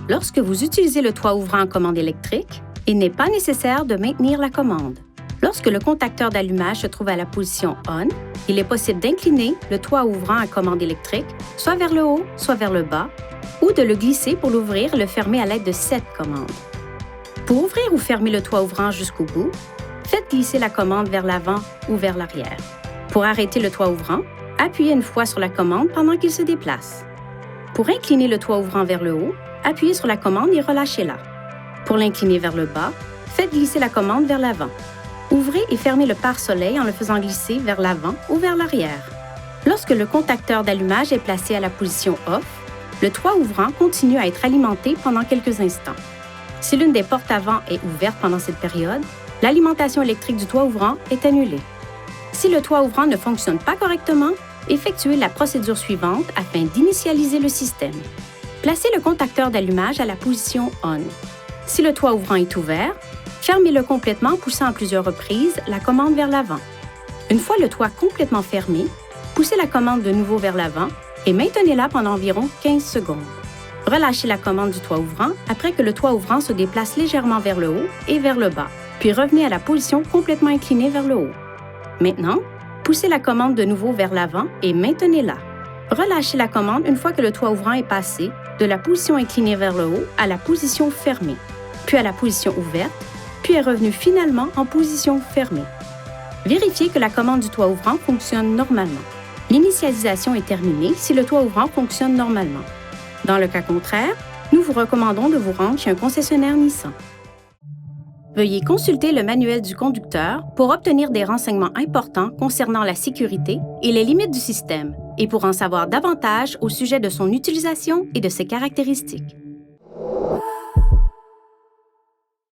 Lorsque vous utilisez le toit ouvrant en commande électrique, il n'est pas nécessaire de maintenir la commande. Lorsque le contacteur d'allumage se trouve à la position ON, il est possible d'incliner le toit ouvrant à commande électrique, soit vers le haut, soit vers le bas, ou de le glisser pour l'ouvrir et le fermer à l'aide de cette commande. Pour ouvrir ou fermer le toit ouvrant jusqu'au bout, faites glisser la commande vers l'avant ou vers l'arrière. Pour arrêter le toit ouvrant, appuyez une fois sur la commande pendant qu'il se déplace. Pour incliner le toit ouvrant vers le haut, appuyez sur la commande et relâchez-la. Pour l'incliner vers le bas, faites glisser la commande vers l'avant. Ouvrez et fermez le pare-soleil en le faisant glisser vers l'avant ou vers l'arrière. Lorsque le contacteur d'allumage est placé à la position off, le toit ouvrant continue à être alimenté pendant quelques instants. Si l'une des portes avant est ouverte pendant cette période, l'alimentation électrique du toit ouvrant est annulée. Si le toit ouvrant ne fonctionne pas correctement, effectuez la procédure suivante afin d'initialiser le système. Placez le contacteur d'allumage à la position ON. Si le toit ouvrant est ouvert, fermez-le complètement en poussant à plusieurs reprises la commande vers l'avant. Une fois le toit complètement fermé, poussez la commande de nouveau vers l'avant et maintenez-la pendant environ 15 secondes. Relâchez la commande du toit ouvrant après que le toit ouvrant se déplace légèrement vers le haut et vers le bas, puis revenez à la position complètement inclinée vers le haut. Maintenant, poussez la commande de nouveau vers l'avant et maintenez-la. Relâchez la commande une fois que le toit ouvrant est passé de la position inclinée vers le haut à la position fermée, puis à la position ouverte, puis est revenu finalement en position fermée. Vérifiez que la commande du toit ouvrant fonctionne normalement. L'initialisation est terminée si le toit ouvrant fonctionne normalement. Dans le cas contraire, nous vous recommandons de vous rendre chez un concessionnaire Nissan. Veuillez consulter le manuel du conducteur pour obtenir des renseignements importants concernant la sécurité et les limites du système et pour en savoir davantage au sujet de son utilisation et de ses caractéristiques.